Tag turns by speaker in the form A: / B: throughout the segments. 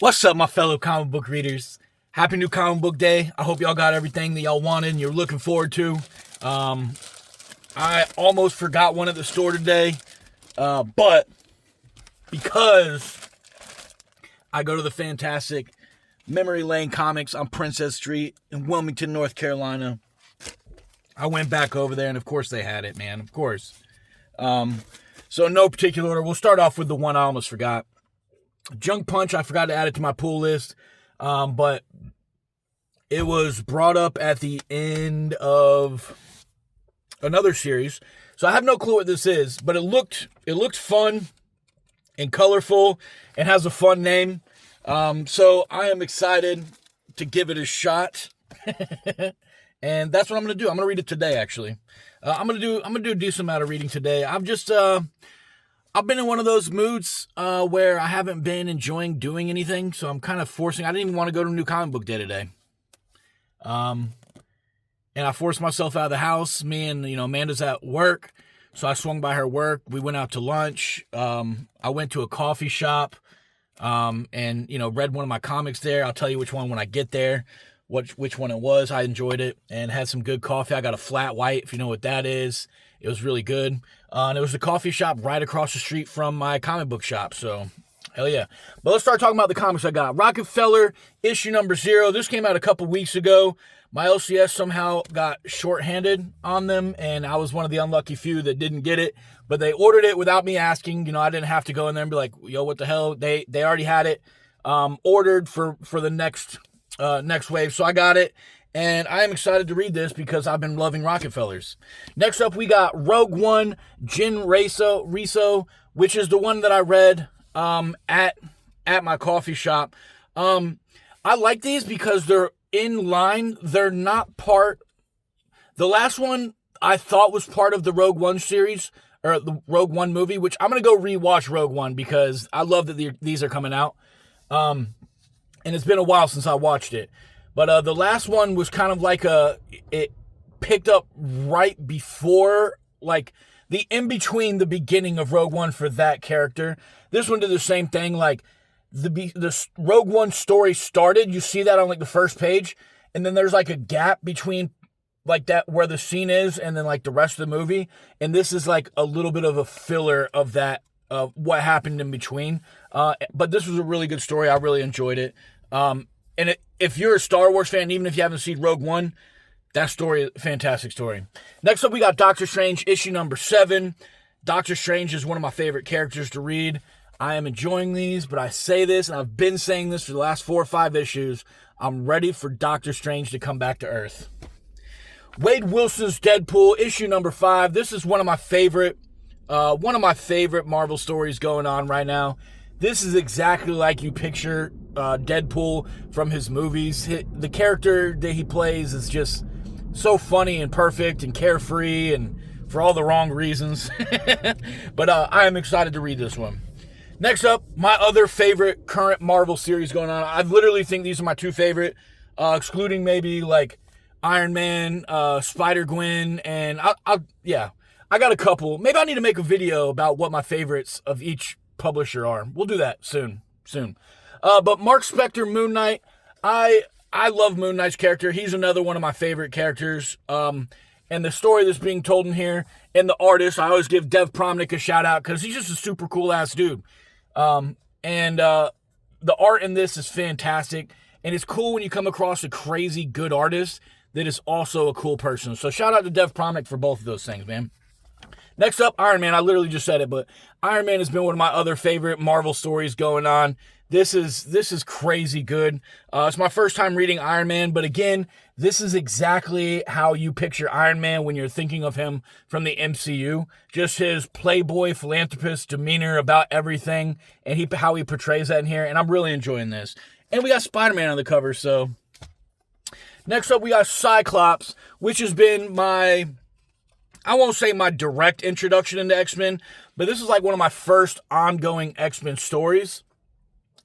A: What's up, my fellow comic book readers? Happy new comic book day. I hope y'all got everything that y'all wanted and you're looking forward to. I almost forgot one at the store today, but because I go to the fantastic Memory Lane Comics on Princess Street in Wilmington, North Carolina, I went back over there and of course they had it, man. Of course. So in no particular order, we'll start off with the one I almost forgot. Junk Punch, I forgot to add it to my pull list, but it was brought up at the end of another series. So I have no clue what this is, but it looked fun and colorful and has a fun name. So I am excited to give it a shot. And that's what I'm going to do. I'm going to read it today, actually. I'm going to do a decent amount of reading today. I've been in one of those moods where I haven't been enjoying doing anything, so I'm kind of forcing. I didn't even want to go to New Comic Book Day today. And I forced myself out of the house. Me and, Amanda's at work, so I swung by her work. We went out to lunch. I went to a coffee shop and, read one of my comics there. I'll tell you which one when I get there, which one it was. I enjoyed it and had some good coffee. I got a flat white, if you know what that is. It was really good. And it was a coffee shop right across the street from my comic book shop. So, hell yeah. But let's start talking about the comics I got. Rockefeller, issue number 0. This came out a couple weeks ago. My LCS somehow got shorthanded on them, and I was one of the unlucky few that didn't get it. But they ordered it without me asking. I didn't have to go in there and be like, yo, what the hell? They already had it ordered for the next wave. So I got it. And I am excited to read this because I've been loving Rockefellers. Next up, we got Rogue One, Jin Riso, which is the one that I read at my coffee shop. I like these because they're in line. They're not part. The last one I thought was part of the Rogue One series, or the Rogue One movie, which I'm going to go rewatch Rogue One because I love that these are coming out. And it's been a while since I watched it. But the last one was kind of like it picked up right before, like, the in-between the beginning of Rogue One for that character. This one did the same thing, like, the Rogue One story started, you see that on, like, the first page, and then there's, like, a gap between, like, that, where the scene is, and then, like, the rest of the movie, and this is, like, a little bit of a filler of that, of what happened in between. But this was a really good story. I really enjoyed it. And if you're a Star Wars fan, even if you haven't seen Rogue One, that story, fantastic story. Next up, we got Doctor Strange, issue number 7. Doctor Strange is one of my favorite characters to read. I am enjoying these, but I say this, and I've been saying this for the last 4 or 5 issues. I'm ready for Doctor Strange to come back to Earth. Wade Wilson's Deadpool, issue number 5. This is one of my favorite Marvel stories going on right now. This is exactly like you picture Deadpool from his movies. The character that he plays is just so funny and perfect and carefree and for all the wrong reasons. But I am excited to read this one. Next up, my other favorite current Marvel series going on. I literally think these are my 2 favorite, excluding maybe like Iron Man, Spider-Gwen, and I got a couple. Maybe I need to make a video about what my favorites of each publisher are. We'll do that soon. But Mark Spector, Moon Knight, I love Moon Knight's character. He's another one of my favorite characters. And the story that's being told in here, and the artist, I always give Dev Promnick a shout out because he's just a super cool ass dude. And the art in this is fantastic, and it's cool when you come across a crazy good artist that is also a cool person. So shout out to Dev Promnick for both of those things, man. Next up, Iron Man. I literally just said it, but Iron Man has been one of my other favorite Marvel stories going on. This is crazy good. It's my first time reading Iron Man, but again, this is exactly how you picture Iron Man when you're thinking of him from the MCU. Just his playboy, philanthropist demeanor about everything, and how he portrays that in here, and I'm really enjoying this. And we got Spider-Man on the cover, so. Next up, we got Cyclops, which has been I won't say my direct introduction into X-Men, but this is like one of my first ongoing X-Men stories.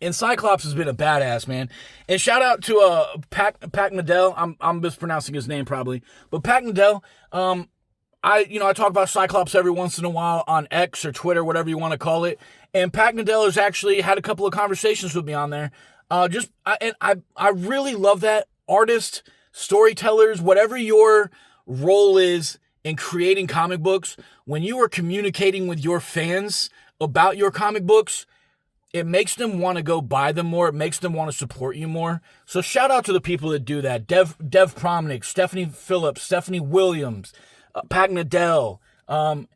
A: And Cyclops has been a badass, man. And shout out to Pac Nadell. I'm mispronouncing his name probably, but Pac Nadell. I talk about Cyclops every once in a while on X or Twitter, whatever you want to call it. And Pac Nadell has actually had a couple of conversations with me on there I really love that. Artists, storytellers, whatever your role is in creating comic books, when you are communicating with your fans about your comic books, it makes them want to go buy them more. It makes them want to support you more. So shout out to the people that do that. Dev Promnick, Stephanie Phillips, Stephanie Williams, Pat Nadell. And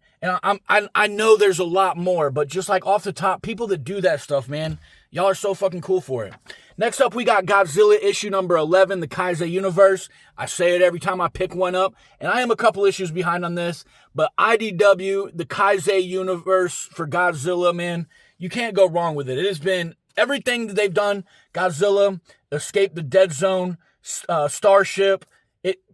A: I know there's a lot more, but just like off the top, people that do that stuff, man, y'all are so fucking cool for it. Next up, we got Godzilla issue number 11, the Kaisei Universe. I say it every time I pick one up, and I am a couple issues behind on this, but IDW, the Kaisei Universe for Godzilla, man, you can't go wrong with it. It has been everything that they've done. Godzilla, Escape the Dead Zone, Starship.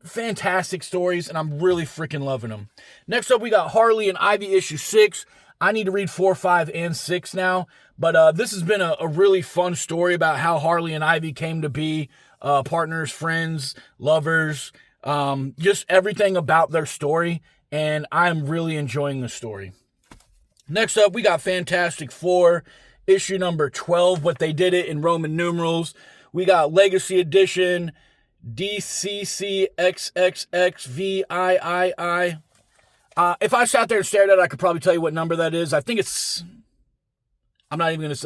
A: Fantastic stories, and I'm really freaking loving them. Next up, we got Harley and Ivy issue 6. I need to read 4, 5, and 6 now, but this has been a really fun story about how Harley and Ivy came to be partners, friends, lovers, just everything about their story, and I'm really enjoying the story. Next up, we got Fantastic Four, issue number 12, but they did it in Roman numerals. We got Legacy Edition, DCCXXXVIII. If I sat there and stared at it, I could probably tell you what number that is. I think it's... I'm not even going to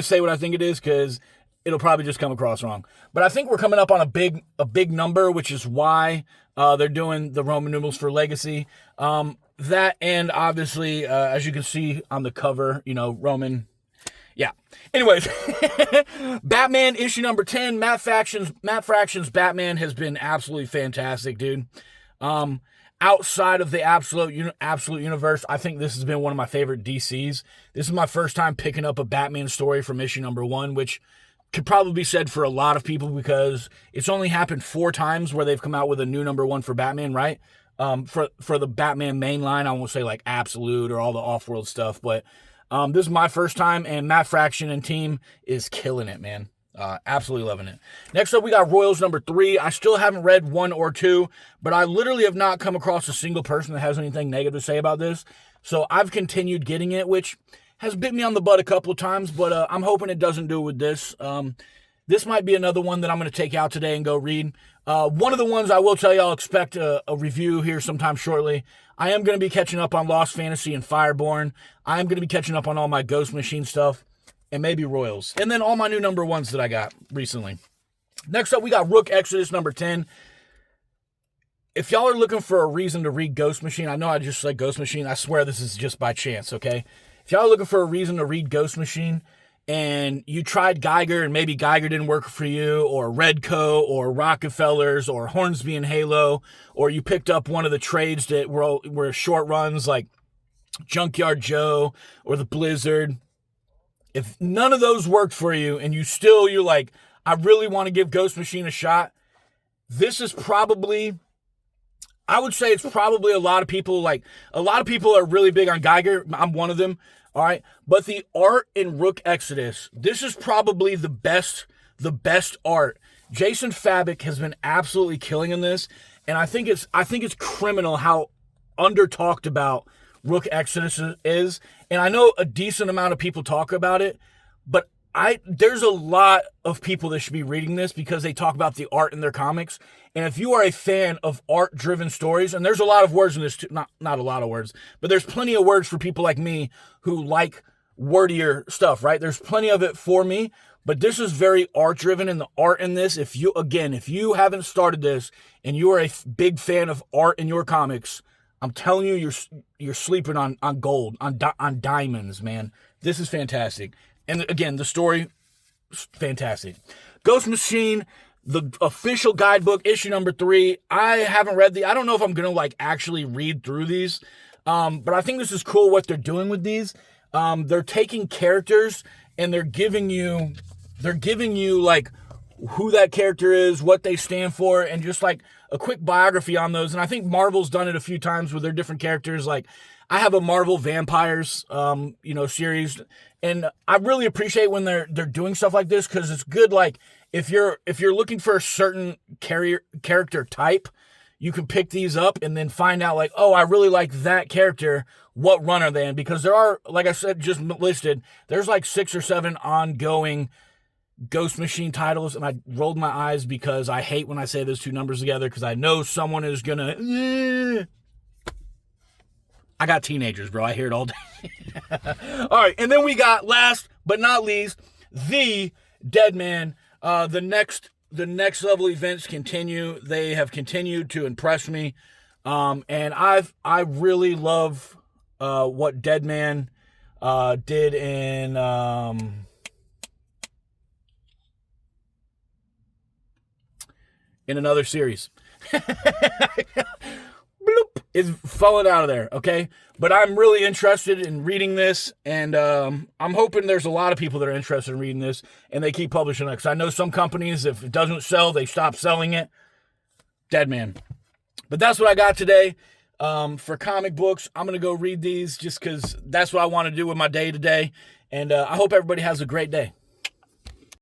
A: say what I think it is because it'll probably just come across wrong. But I think we're coming up on a big number, which is why they're doing the Roman numerals for Legacy. That and obviously, as you can see on the cover, Roman. Yeah. Anyways, Batman issue number 10, Matt Fraction's Batman has been absolutely fantastic, dude. Outside of the absolute universe, I think this has been one of my favorite DCs. This is my first time picking up a Batman story from issue number 1, which could probably be said for a lot of people because it's only happened 4 times where they've come out with a new number 1 for Batman, right? For the Batman main line, I won't say like Absolute or all the off-world stuff, but this is my first time, and Matt Fraction and team is killing it, man. Absolutely loving it. Next up, we got Royals number 3. I still haven't read 1 or 2, but I literally have not come across a single person that has anything negative to say about this. So I've continued getting it, which has bit me on the butt a couple of times, but I'm hoping it doesn't do it with this. This might be another one that I'm going to take out today and go read. One of the ones I will tell you I'll expect a review here sometime shortly. I am going to be catching up on Lost Fantasy and Fireborn. I am going to be catching up on all my Ghost Machine stuff and maybe Royals. And then all my new number 1s that I got recently. Next up, we got Rook Exodus number 10. If y'all are looking for a reason to read Ghost Machine, I know I just said Ghost Machine. I swear this is just by chance, okay? If y'all are looking for a reason to read Ghost Machine, and you tried Geiger and maybe Geiger didn't work for you, or Redco, or Rockefellers, or Hornsby and Halo, or you picked up one of the trades that were short runs like Junkyard Joe or the Blizzard. If none of those worked for you and you're like, I really want to give Ghost Machine a shot, this is probably... I would say it's probably a lot of people are really big on Geiger. I'm one of them. All right. But the art in Rook Exodus, this is probably the best art. Jason Fabok has been absolutely killing in this. And I think it's criminal how under talked about Rook Exodus is. And I know a decent amount of people talk about it, but there's a lot of people that should be reading this because they talk about the art in their comics. And if you are a fan of art-driven stories, and there's a lot of words in this too, not a lot of words, but there's plenty of words for people like me who like wordier stuff, right? There's plenty of it for me, but this is very art-driven, and the art in this, if you haven't started this and you are a big fan of art in your comics, I'm telling you, you're sleeping on gold, on diamonds, man. This is fantastic. And again, the story, fantastic. Ghost Machine, the official guidebook, issue number 3. I haven't read I don't know if I'm going to actually read through these. But I think this is cool what they're doing with these. They're taking characters and they're giving you who that character is, what they stand for, and just a quick biography on those. And I think Marvel's done it a few times with their different characters. I have a Marvel Vampires, series, and I really appreciate when they're doing stuff like this because it's good. If you're looking for a certain character type, you can pick these up and then find out I really like that character. What run are they in? Because there are, like I said, just listed, there's 6 or 7 ongoing Ghost Machine titles, and I rolled my eyes because I hate when I say those two numbers together because I know someone is gonna. I got teenagers, bro. I hear it all day. All right, and then we got, last but not least, the Dead Man. The next level events continue. They have continued to impress me, and I really love what Dead Man did in another series. Bloop, is falling out of there, okay? But I'm really interested in reading this, and I'm hoping there's a lot of people that are interested in reading this, and they keep publishing it, because I know some companies, if it doesn't sell, they stop selling it. Dead Man. But that's what I got today for comic books. I'm going to go read these just because that's what I want to do with my day today, and I hope everybody has a great day.